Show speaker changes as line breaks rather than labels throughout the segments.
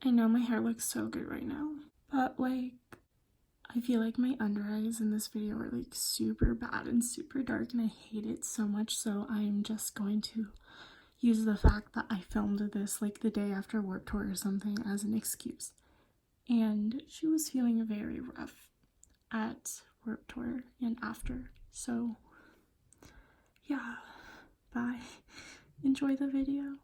I know my hair looks so good right now, but like, I feel like my under eyes in this video are like super bad and super dark, and I hate it so much, so I'm just going to use the fact that I filmed this like the day after Warped Tour or something as an excuse. And she was feeling very rough at Warped Tour and after, so yeah, bye. Enjoy the video.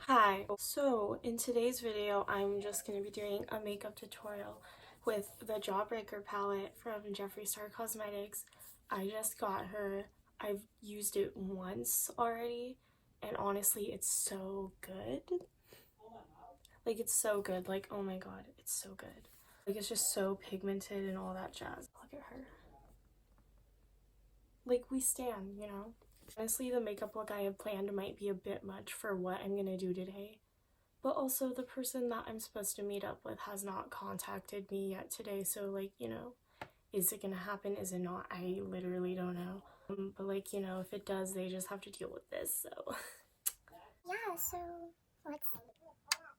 Hi, so in today's video I'm just going to be doing a makeup tutorial with the Jawbreaker palette from Jeffree Star Cosmetics. I just got her. I've used it once already, and honestly it's so good. Like, it's so good. Like, oh my god, it's so good. Like, it's just so pigmented and all that jazz. Look at her. Like, we stan, you know? Honestly, the makeup look I have planned might be a bit much for what I'm gonna do today. But also, the person that I'm supposed to meet up with has not contacted me yet today, so, like, you know, is it gonna happen? Is it not? I literally don't know. But, like, you know, if it does, they just have to deal with this, so.
Yeah, so let's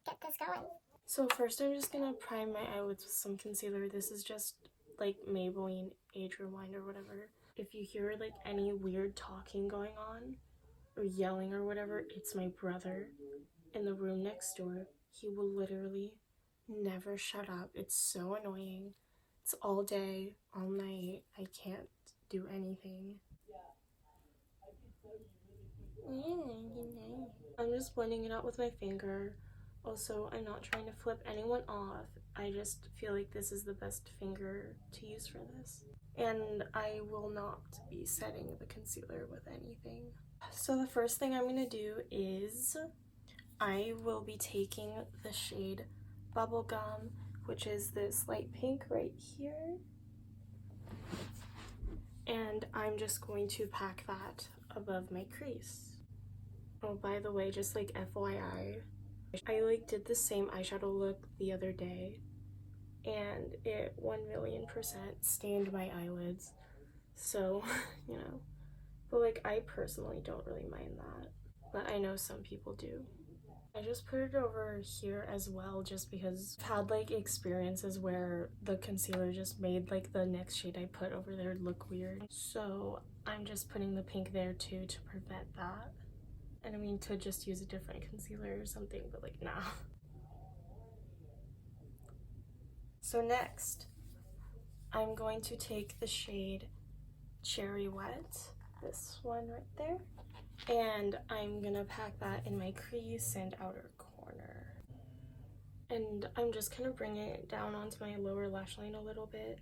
get this going.
So first I'm just gonna prime my eyelids with some concealer. This is just like Maybelline Age Rewind or whatever. If you hear like any weird talking going on or yelling or whatever, it's my brother in the room next door. He will literally never shut up. It's so annoying. It's all day, all night. I can't do anything. I'm just blending it out with my finger. Also, I'm not trying to flip anyone off. I just feel like this is the best finger to use for this. And I will not be setting the concealer with anything. So the first thing I'm going to do is I will be taking the shade Bubblegum, which is this light pink right here. And I'm just going to pack that above my crease. Oh, by the way, just like FYI, I like did the same eyeshadow look the other day and it 1,000,000% stained my eyelids. So, you know, but like I personally don't really mind that, but I know some people do. I just put it over here as well just because I've had like experiences where the concealer just made like the next shade I put over there look weird. So I'm just putting the pink there too to prevent that. And I mean to just use a different concealer or something, but like nah. So next, I'm going to take the shade Cherry Wet, this one right there, and I'm gonna pack that in my crease and outer corner. And I'm just kind of bringing it down onto my lower lash line a little bit,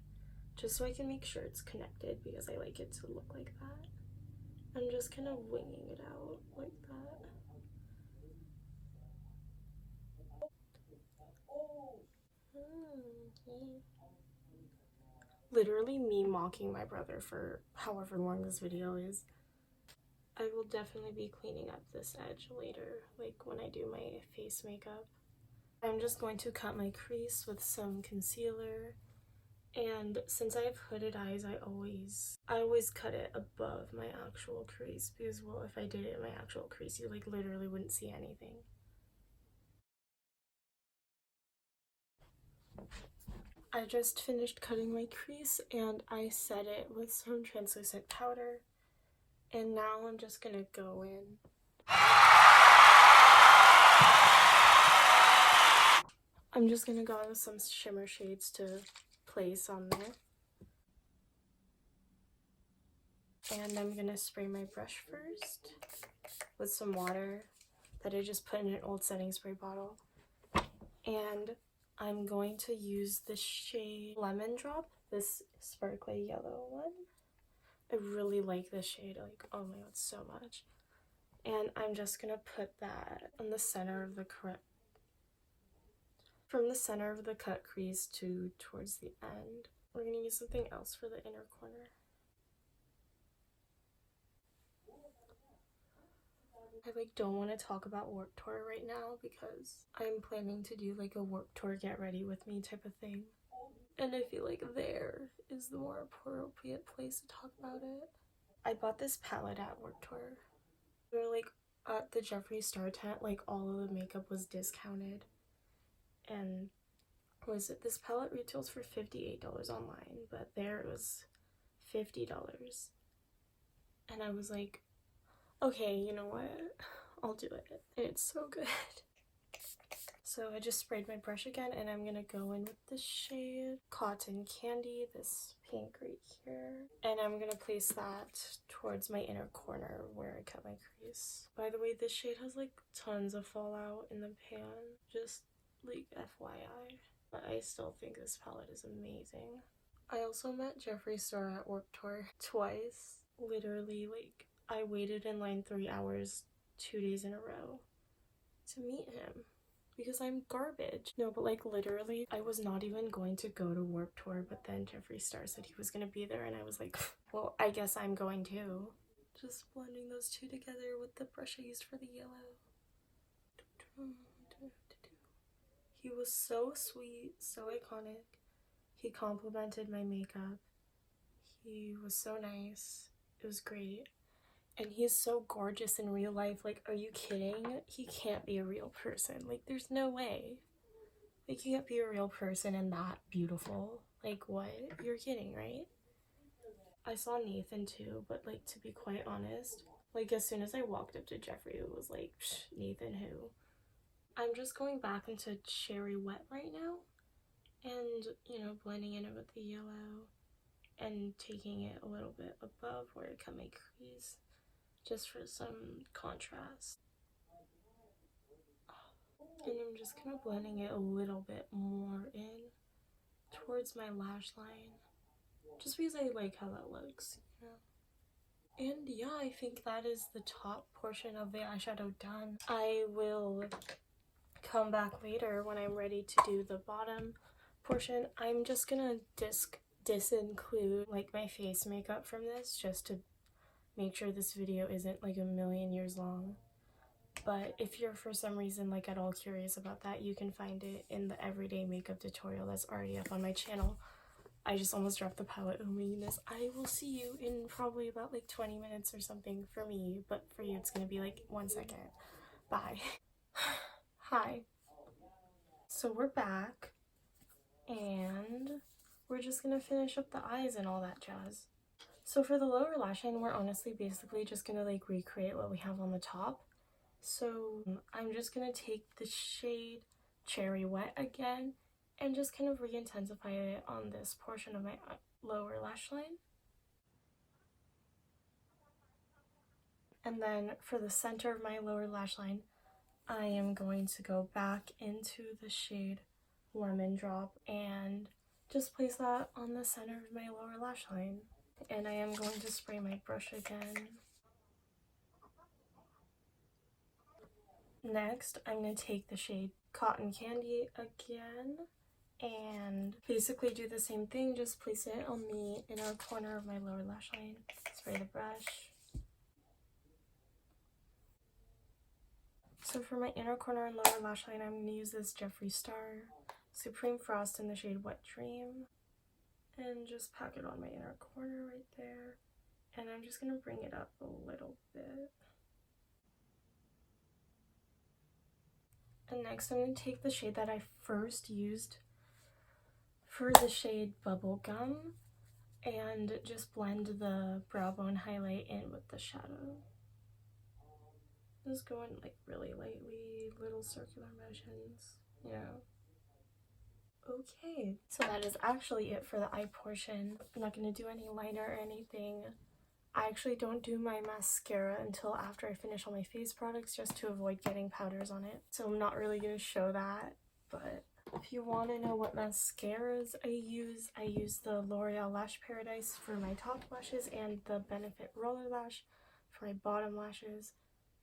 just so I can make sure it's connected because I like it to look like that. I'm just kind of winging it out like that. Literally me mocking my brother for however long this video is. I will definitely be cleaning up this edge later, like when I do my face makeup. I'm just going to cut my crease with some concealer, and since I have hooded eyes, I always cut it above my actual crease because, well, if I did it in my actual crease, you like literally wouldn't see anything. I just finished cutting my crease and I set it with some translucent powder, and now I'm just gonna go in. I'm just gonna go in with some shimmer shades to place on there. And I'm gonna spray my brush first with some water that I just put in an old setting spray bottle. And I'm going to use the shade Lemon Drop, this sparkly yellow one. I really like this shade, like, oh my god, so much. And I'm just gonna put that on the center of the from the center of the cut crease to towards the end. We're gonna use something else for the inner corner. I like don't want to talk about Warped Tour right now because I'm planning to do like a Warped Tour get ready with me type of thing. And I feel like there is the more appropriate place to talk about it. I bought this palette at Warped Tour. They're like At the Jeffree Star tent, like, all of the makeup was discounted. And this palette retails for $58 online, but there it was $50. And I was like, okay, you know what? I'll do it. It's so good. So I just sprayed my brush again, and I'm gonna go in with the shade Cotton Candy, this pink right here. And I'm gonna place that towards my inner corner where I cut my crease. By the way, this shade has like tons of fallout in the pan, just like FYI. But I still think this palette is amazing. I also met Jeffree Star at Warped Tour twice. Literally, like, I waited in line 3 hours 2 days in a row to meet him because I'm garbage. No, but like literally, I was not even going to go to Warped Tour, but then Jeffree Star said he was gonna be there, and I was like, well, I guess I'm going too. Just blending those two together with the brush I used for the yellow. He was so sweet, so iconic. He complimented my makeup. He was so nice. It was great. And he's so gorgeous in real life. Like, are you kidding? He can't be a real person. Like, there's no way. Like, you can't be a real person and that beautiful. Like, what? You're kidding, right? I saw Nathan too, but like, to be quite honest, like, as soon as I walked up to Jeffree, it was like, Nathan who? I'm just going back into Cherry Wet right now and, you know, blending in it with the yellow and taking it a little bit above where I cut my crease, just for some contrast. And I'm just kind of blending it a little bit more in towards my lash line, just because I like how that looks, you know? And yeah, I think that is the top portion of the eyeshadow done. I will come back later when I'm ready to do the bottom portion. I'm just gonna disinclude like my face makeup from this, just to make sure this video isn't like a million years long. But if you're for some reason like at all curious about that, you can find it in the everyday makeup tutorial that's already up on my channel. I just almost dropped the palette. Oh my goodness. I will see you in probably about like 20 minutes or something for me, but for you it's gonna be like 1 second. Bye. Hi. So we're back, and we're just gonna finish up the eyes and all that jazz. So for the lower lash line, we're honestly basically just gonna like recreate what we have on the top. So I'm just gonna take the shade Cherry Wet again and just kind of re-intensify it on this portion of my lower lash line. And then for the center of my lower lash line, I am going to go back into the shade Lemon Drop and just place that on the center of my lower lash line. And I am going to spray my brush again. Next, I'm going to take the shade Cotton Candy again and basically do the same thing, just place it on the inner corner of my lower lash line, spray the brush. So for my inner corner and lower lash line, I'm going to use this Jeffree Star Supreme Frost in the shade Wet Dream and just pack it on my inner corner right there. And I'm just going to bring it up a little bit. And next I'm going to take the shade that I first used for the shade Bubblegum and just blend the brow bone highlight in with the shadow. Just going like really lightly, little circular motions, you know. Okay, so that is actually it for the eye portion. I'm not going to do any liner or anything. I actually don't do my mascara until after I finish all my face products, just to avoid getting powders on it. So I'm not really going to show that, but if you want to know what mascaras I use the L'Oreal Lash Paradise for my top lashes and the Benefit Roller Lash for my bottom lashes,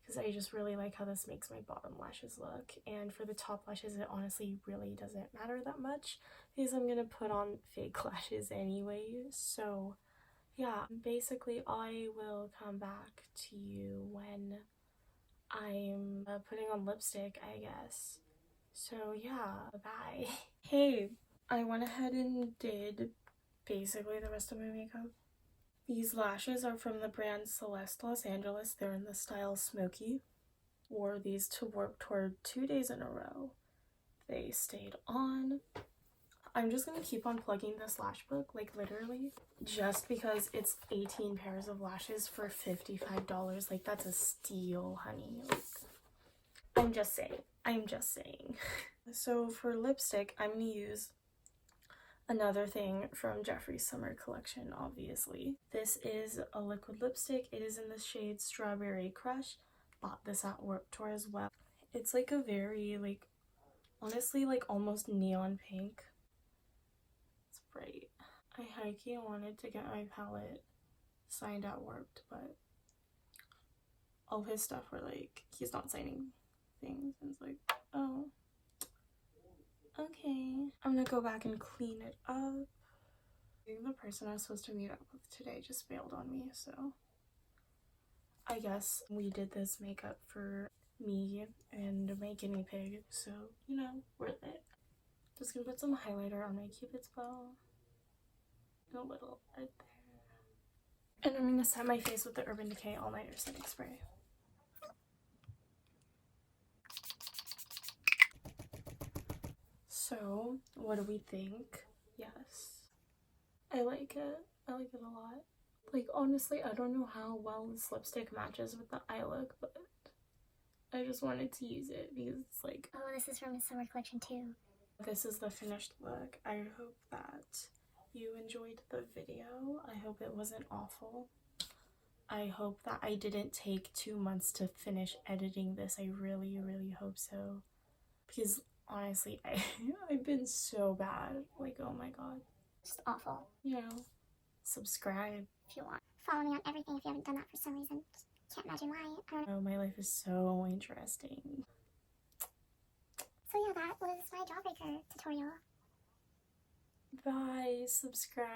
because I just really like how this makes my bottom lashes look. And for the top lashes, it honestly really doesn't matter that much because I'm going to put on fake lashes anyway. So yeah, basically I will come back to you when I'm putting on lipstick, I guess. So yeah, bye. Hey, I went ahead and did basically the rest of my makeup. These lashes are from the brand Celeste Los Angeles. They're in the style Smoky. wore these to Warped Tour 2 days in a row. They stayed on. I'm just gonna keep on plugging this lash book, like literally, just because it's 18 pairs of lashes for $55. Like, that's a steal, honey. Like, I'm just saying. So for lipstick, I'm gonna use another thing from Jeffree's summer collection, obviously. This is a liquid lipstick. It is in the shade Strawberry Crush. Bought this at Warped Tour as well. It's like a very, like, honestly, like almost neon pink. It's bright. I high-key wanted to get my palette signed at Warped, but all his stuff were like, he's not signing things. And it's like, oh, okay. I'm gonna go back and clean it up. The person I was supposed to meet up with today just bailed on me, so I guess we did this makeup for me and my guinea pig, so, you know, worth it. Just gonna put some highlighter on my Cupid's bow. A little right there. And I'm gonna set my face with the Urban Decay All Nighter Setting Spray. So, what do we think? Yes. I like it. I like it a lot. Like, honestly, I don't know how well this lipstick matches with the eye look, but I just wanted to use it because it's like...
Oh, this is from his summer collection too.
This is the finished look. I hope that you enjoyed the video. I hope it wasn't awful. I hope that I didn't take 2 months to finish editing this. I really, really hope so. Because honestly, I've been so bad. Like, oh my god.
Just awful.
You know, subscribe
if you want. Follow me on everything if you haven't done that for some reason. Can't imagine why. I don't know.
Oh, my life is so interesting.
So yeah, that was my Jawbreaker tutorial.
Bye, subscribe.